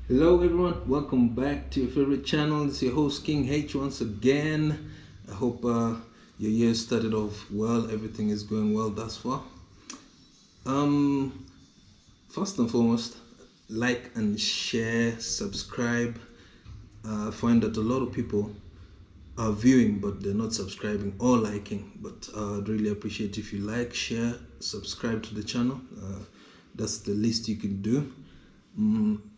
Hello everyone, welcome back to your favorite channel. It's your host King H once again. I hope your year started off well, everything is going well thus far. Um, First and foremost, like and share, subscribe. I find that a lot of people are viewing but they're not subscribing or liking. But I'd really appreciate if you like, share, subscribe to the channel. That's the least you can do.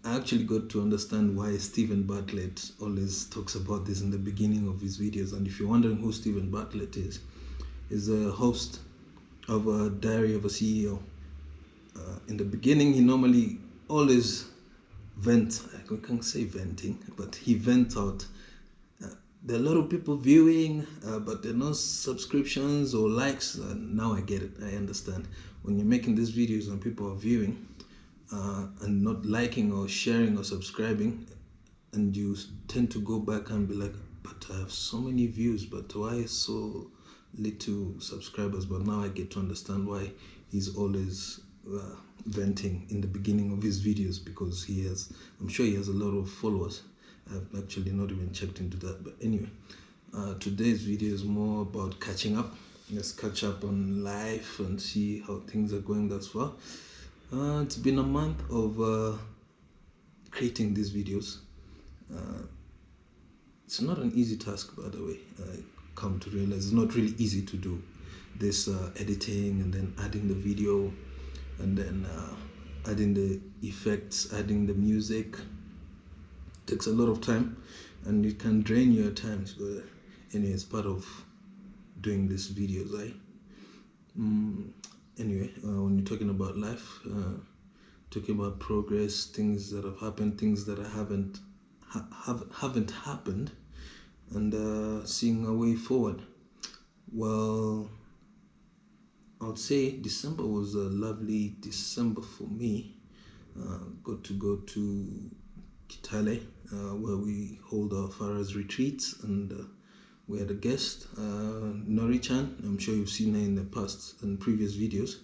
I actually got to understand why Stephen Bartlett always talks about this in the beginning of his videos. And if you're wondering who Stephen Bartlett is a host of a Diary of a CEO. In the beginning, he normally always vents. I can't say venting, but he vents out. There are a lot of people viewing, but there are no subscriptions or likes. Now I get it. I understand. When you're making these videos and people are viewing, and not liking or sharing or subscribing, and you tend to go back and be like, but I have so many views, but why so little subscribers? But now I get to understand why he's always venting in the beginning of his videos, because I'm sure he has a lot of followers. I've actually not even checked into that, but anyway, today's video is more about catching up. Let's catch up on life and see how things are going thus far. It's been a month of creating these videos. It's not an easy task, by the way. I come to realize it's not really easy to do this editing and then adding the video and then adding the effects, adding the music. It takes a lot of time and it can drain you at times, but anyway, it's part of doing these videos, right? Anyway, when you're talking about life, talking about progress, things that have happened, things that haven't happened, and seeing a way forward. Well, I would say December was a lovely December for me. Got to go to Kitale, where we hold our Farah's retreats, and we had a guest, Nori-chan. I'm sure you've seen her in the past and previous videos.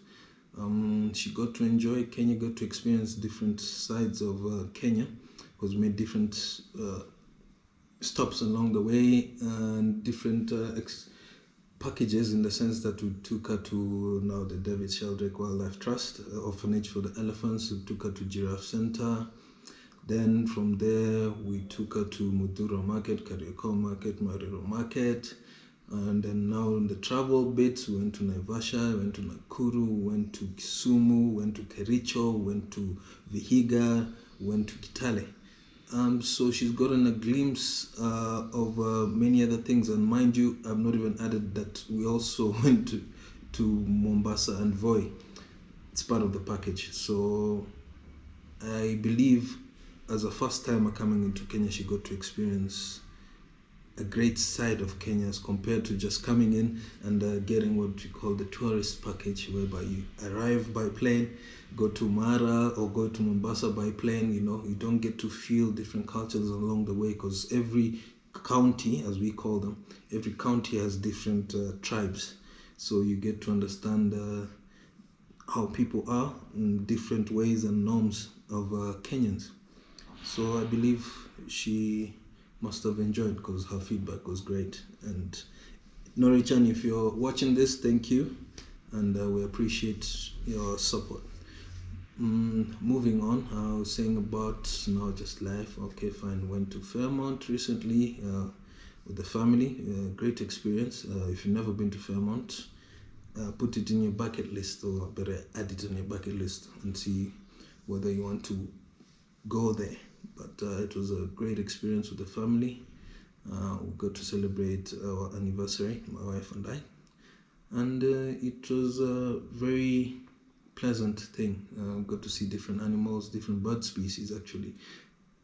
She got to enjoy Kenya, got to experience different sides of Kenya, because we made different stops along the way and different packages, in the sense that we took her to now the David Sheldrake Wildlife Trust, orphanage for the elephants. We took her to Giraffe Center. Then from there, we took her to Mudura Market, Kariakoo Market, Mariro Market. And then now in the travel bits, we went to Naivasha, went to Nakuru, went to Kisumu, went to Kericho, went to Vihiga, went to Kitale. So she's gotten a glimpse of many other things. And mind you, I've not even added that we also went to Mombasa and Voi. It's part of the package. So I believe as a first timer coming into Kenya, she got to experience a great side of Kenya as compared to just coming in and getting what we call the tourist package, whereby you arrive by plane, go to Mara or go to Mombasa by plane. You don't get to feel different cultures along the way, because every county, as we call them, every county has different tribes. So you get to understand how people are in different ways and norms of Kenyans. So I believe she must have enjoyed, because her feedback was great. And Nori-chan, if you're watching this, thank you, and we appreciate your support. Moving on, I was saying about now just life. Okay, fine. Went to Fairmont recently with the family. Great experience. If you've never been to Fairmont, put it in your bucket list, or better add it on your bucket list and see whether you want to go there. But it was a great experience with the family. We got to celebrate our anniversary, my wife and I, and it was a very pleasant thing. Got to see different animals, different bird species. Actually,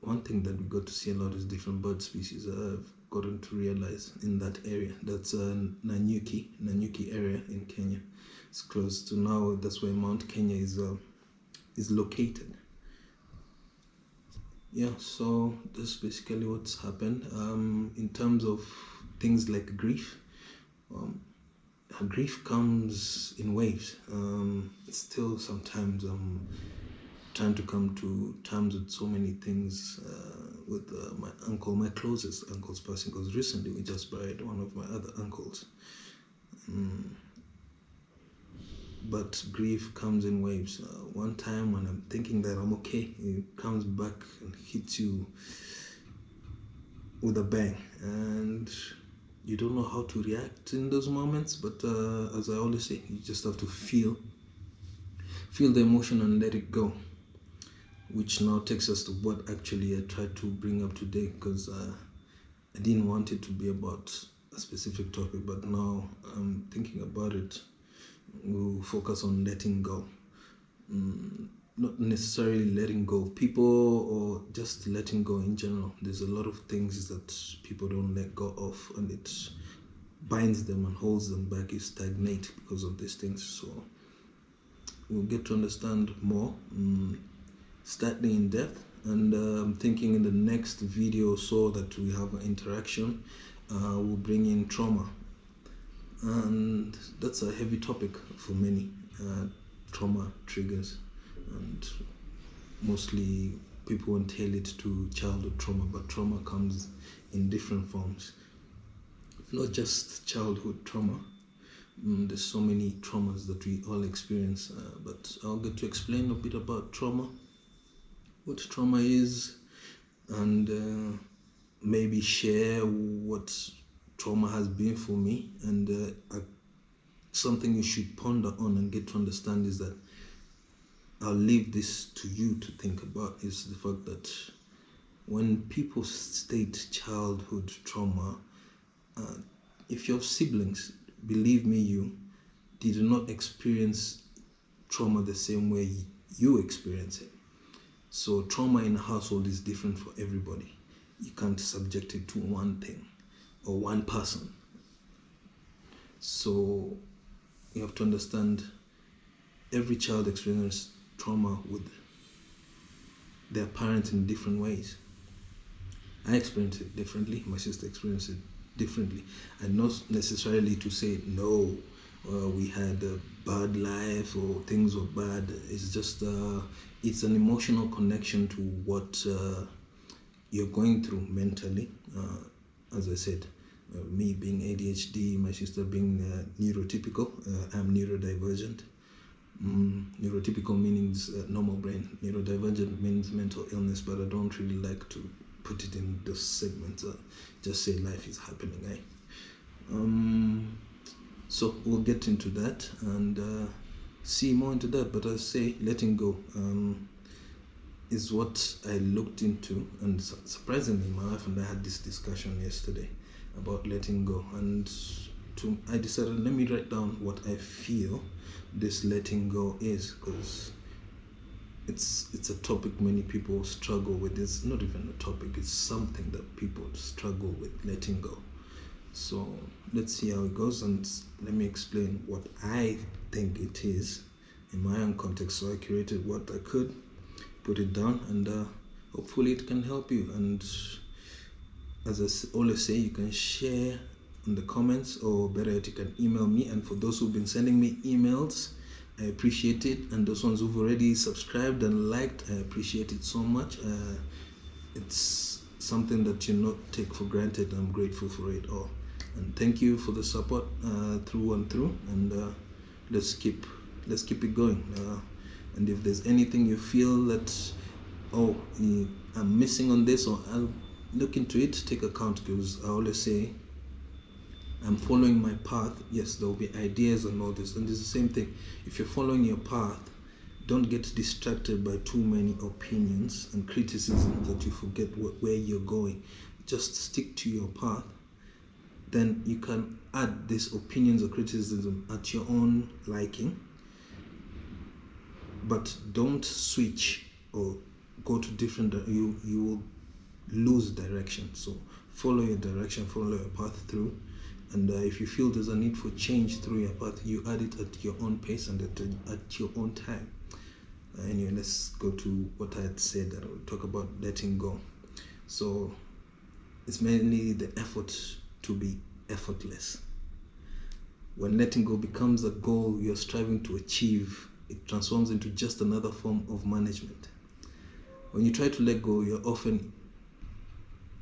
one thing that we got to see a lot is different bird species. I've gotten to realize in that area. That's Nanyuki area in Kenya. It's close to now. That's where Mount Kenya is located. Yeah, so that's basically what's happened. In terms of things like grief, grief comes in waves. Still sometimes trying to come to terms with so many things with my uncle, my closest uncle's passing, because recently we just buried one of my other uncles. But grief comes in waves. One time when I'm thinking that I'm okay, it comes back and hits you with a bang, and you don't know how to react in those moments. But as I always say, you just have to feel the emotion and let it go, which now takes us to what actually I tried to bring up today, because I didn't want it to be about a specific topic, but now I'm thinking about it. We'll focus on letting go. Not necessarily letting go of people, or just letting go in general. There's a lot of things that people don't let go of, and it binds them and holds them back. You stagnate because of these things. So we'll get to understand more, slightly in depth. And I'm thinking in the next video, so that we have an interaction, we'll bring in trauma. And that's a heavy topic for many. Trauma triggers, and mostly people entail it to childhood trauma, but trauma comes in different forms, not just childhood trauma. There's so many traumas that we all experience, but I'll get to explain a bit about trauma, what trauma is, and maybe share what trauma has been for me. And something you should ponder on and get to understand is that I'll leave this to you to think about, is the fact that when people state childhood trauma, if you have siblings, believe me, you did not experience trauma the same way you experience it. So trauma in a household is different for everybody. You can't subject it to one thing or one person. So you have to understand every child experiences trauma with their parents in different ways. I experience it differently. My sister experienced it differently. And not necessarily to say, no, we had a bad life or things were bad. It's just, it's an emotional connection to what you're going through mentally. As I said, me being ADHD, my sister being neurotypical, I'm neurodivergent. Neurotypical means normal brain. Neurodivergent means mental illness, but I don't really like to put it in those segments. Just say life is happening. So we'll get into that and see more into that. But I say letting go is what I looked into, and surprisingly, my wife and I had this discussion yesterday about letting go, and I decided, let me write down what I feel this letting go is, because it's a topic many people struggle with. It's not even a topic, it's something that people struggle with, letting go. So let's see how it goes, and let me explain what I think it is in my own context. So I curated what I could, put it down, and hopefully it can help you. And as I always say, you can share in the comments, or better yet, you can email me. And for those who've been sending me emails, I appreciate it. And those ones who've already subscribed and liked, I appreciate it so much. It's something that you not take for granted. I'm grateful for it all, and thank you for the support through and through. And let's keep it going. And if there's anything you feel that, oh, I'm missing on this, or I'll look into it, take account, because I always say, I'm following my path. Yes, there will be ideas and all this, and it's the same thing. If you're following your path, don't get distracted by too many opinions and criticisms that you forget where you're going. Just stick to your path. Then you can add these opinions or criticism at your own liking, but don't switch or go to different. You will lose direction. So follow your direction, follow your path through. And if you feel there's a need for change through your path, you add it at your own pace and at your own time. Anyway, let's go to what I had said, that I would talk about letting go. So it's mainly the effort to be effortless. When letting go becomes a goal you're striving to achieve, it transforms into just another form of management. When you try to let go, you're often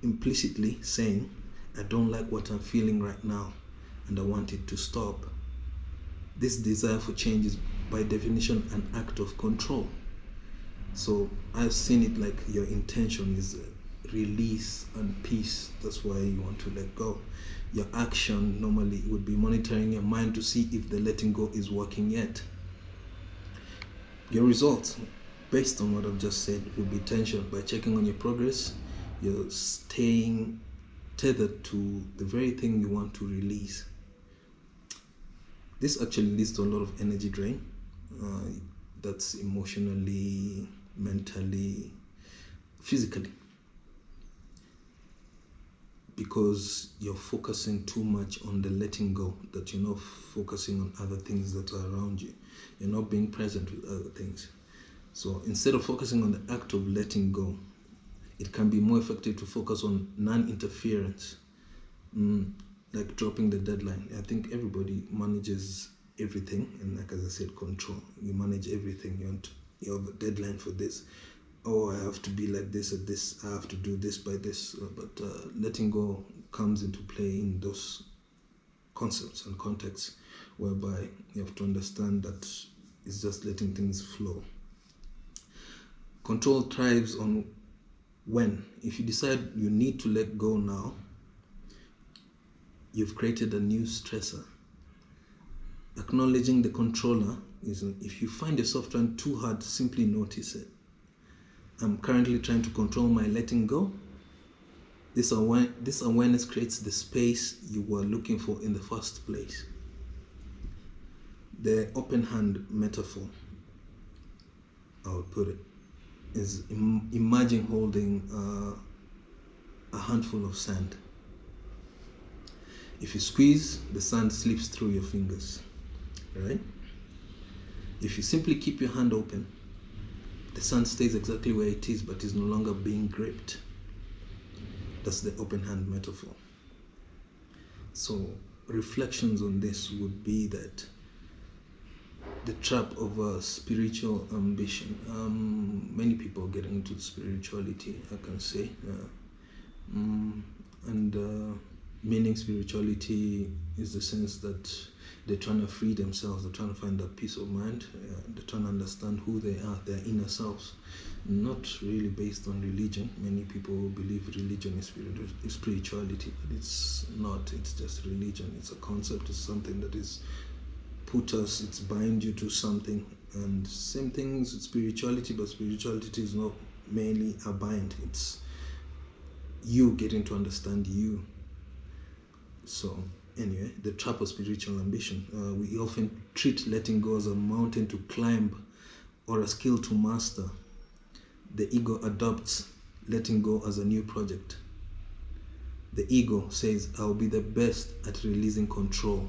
implicitly saying, I don't like what I'm feeling right now and I want it to stop. This desire for change is by definition an act of control. So I've seen it like your intention is release and peace. That's why you want to let go. Your action normally would be monitoring your mind to see if the letting go is working yet. Your results, based on what I've just said, will be tension. By checking on your progress, you're staying tethered to the very thing you want to release. This actually leads to a lot of energy drain. That's emotionally, mentally, physically, because you're focusing too much on the letting go, that you're not focusing on other things that are around you. You're not being present with other things. So instead of focusing on the act of letting go, it can be more effective to focus on non-interference, like dropping the deadline. I think everybody manages everything, and like as I said, control. You manage everything. You have a deadline for this. Oh, I have to be like this at this. I have to do this by this. But letting go comes into play in those concepts and contexts, whereby you have to understand that it's just letting things flow. Control thrives on when. If you decide you need to let go now, you've created a new stressor. Acknowledging the controller is, if you find yourself trying too hard, simply notice it. I'm currently trying to control my letting go. This awareness creates the space you were looking for in the first place. The open hand metaphor, I would put it, is imagine holding a handful of sand. If you squeeze, the sand slips through your fingers, right? If you simply keep your hand open, the sand stays exactly where it is, but is no longer being gripped. That's the open hand metaphor. So reflections on this would be that the trap of a spiritual ambition. Many people get into spirituality, I can say, meaning spirituality is the sense that they're trying to free themselves, they're trying to find that peace of mind, they're trying to understand who they are, their inner selves, not really based on religion. Many people believe religion is spirituality, but it's not. It's just religion. It's a concept. It's something that is it's bind you to something. And same things with spirituality, but spirituality is not mainly a bind. It's you getting to understand you. So anyway, the trap of spiritual ambition. We often treat letting go as a mountain to climb or a skill to master. The ego adopts letting go as a new project. The ego says, I'll be the best at releasing control,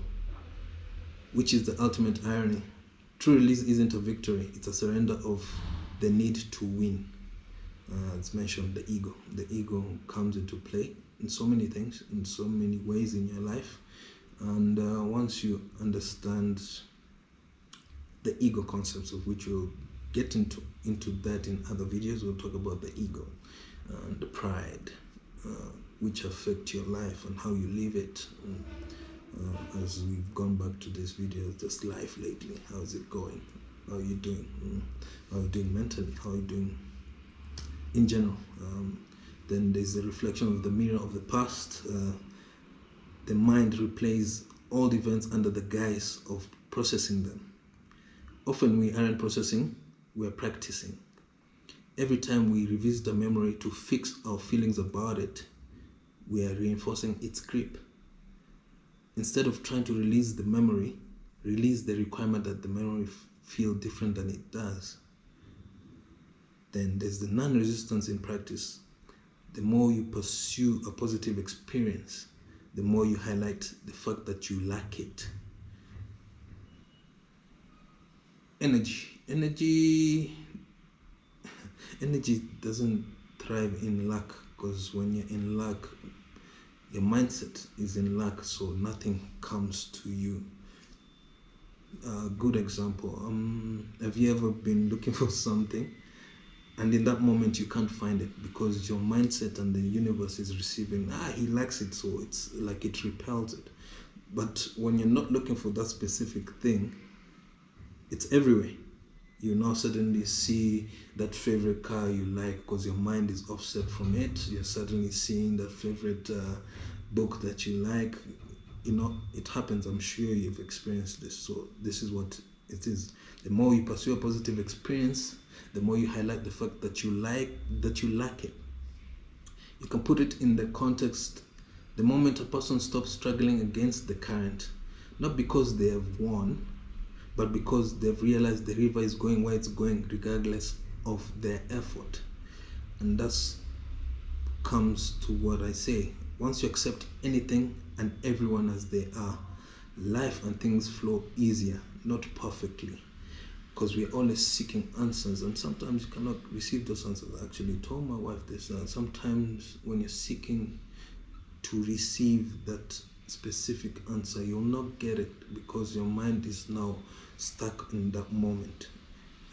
which is the ultimate irony. True release isn't a victory, it's a surrender of the need to win. It's mentioned, the ego. The ego comes into play in so many things, in so many ways in your life. And once you understand the ego concepts, of which we'll get into that in other videos, we'll talk about the ego and the pride, which affect your life and how you live it. As we've gone back to this video, just life lately. How's it going? How are you doing? How are you doing mentally? How are you doing in general? Then there's the reflection of the mirror of the past. The mind replays all the events under the guise of processing them. Often we aren't processing, we're practicing. Every time we revisit the memory to fix our feelings about it, we are reinforcing its grip. Instead of trying to release the memory, release the requirement that the memory feel different than it does. Then there's the non-resistance in practice. The more you pursue a positive experience, the more you highlight the fact that you lack it. Energy doesn't thrive in lack, because when you're in lack, your mindset is in lack, so nothing comes to you. a good example. Have you ever been looking for something, and in that moment you can't find it because your mindset and the universe is receiving, he likes it, so it's like it repels it. But when you're not looking for that specific thing, it's everywhere. You now suddenly see that favorite car you like because your mind is offset from it. You're suddenly seeing that favorite book that you like. It happens. I'm sure you've experienced this. So this is what it is. The more you pursue a positive experience, the more you highlight the fact that you like it. You can put it in the context: the moment a person stops struggling against the current, not because they have won, but because they've realized the river is going where it's going regardless of their effort. And that's comes to what I say. Once you accept anything and everyone as they are, life and things flow easier, not perfectly, because we're always seeking answers, and sometimes you cannot receive those answers. I actually told my wife this. Sometimes when you're seeking to receive that specific answer, you'll not get it because your mind is now stuck in that moment.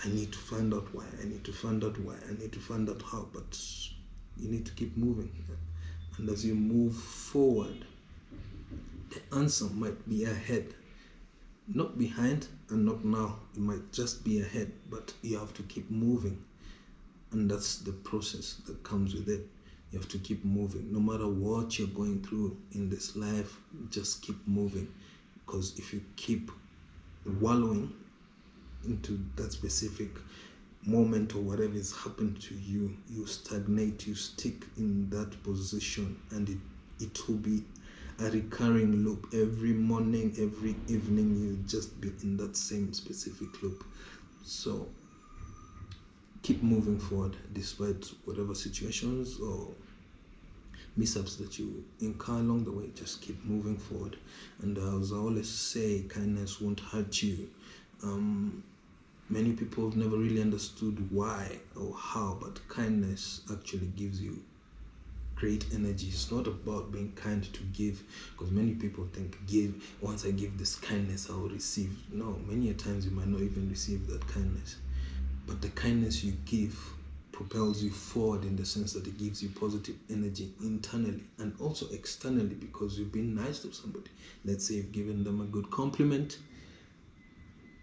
I need to find out why, I need to find out why, I need to find out how, but you need to keep moving. And as you move forward, the answer might be ahead, not behind and not now. It might just be ahead, but you have to keep moving. And that's the process that comes with it. You have to keep moving. No matter what you're going through in this life, just keep moving. Because if you keep wallowing into that specific moment or whatever is happening to you, you stagnate, you stick in that position, and it will be a recurring loop. Every morning, every evening, you just be in that same specific loop. So keep moving forward despite whatever situations or mishaps that you incur along the way. Just keep moving forward. And as I always say, kindness won't hurt you. Many people have never really understood why or how, but kindness actually gives you great energy. It's not about being kind to give, because many people think, once I give this kindness I will receive. No, many a times you might not even receive that kindness, but the kindness you give propels you forward, in the sense that it gives you positive energy internally and also externally, because you've been nice to somebody. Let's say you've given them a good compliment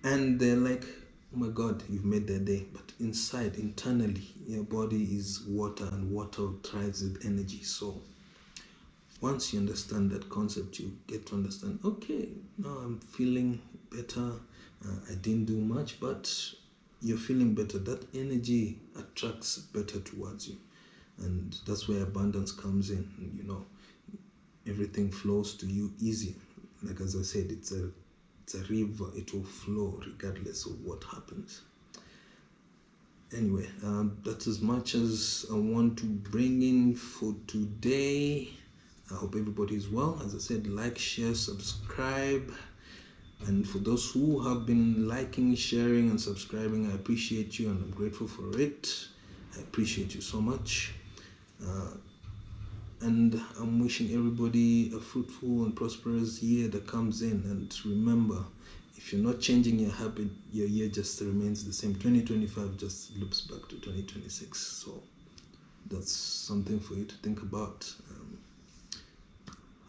and they're like, oh my God, you've made their day. But inside, internally, your body is water, and water thrives with energy. So once you understand that concept, you get to understand, okay, now I'm feeling better. I didn't do much, but you're feeling better. That energy attracts better towards you. And that's where abundance comes in. Everything flows to you easier. Like as I said, it's a river. It will flow regardless of what happens. Anyway, that's as much as I want to bring in for today. I hope everybody is well. As I said, like, share, subscribe. And for those who have been liking, sharing, and subscribing, I appreciate you and I'm grateful for it. I appreciate you so much. And I'm wishing everybody a fruitful and prosperous year that comes in. And remember, if you're not changing your habit, your year just remains the same. 2025 just loops back to 2026. So that's something for you to think about.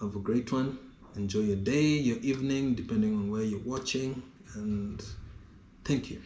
Have a great one. Enjoy your day, your evening, depending on where you're watching. And thank you.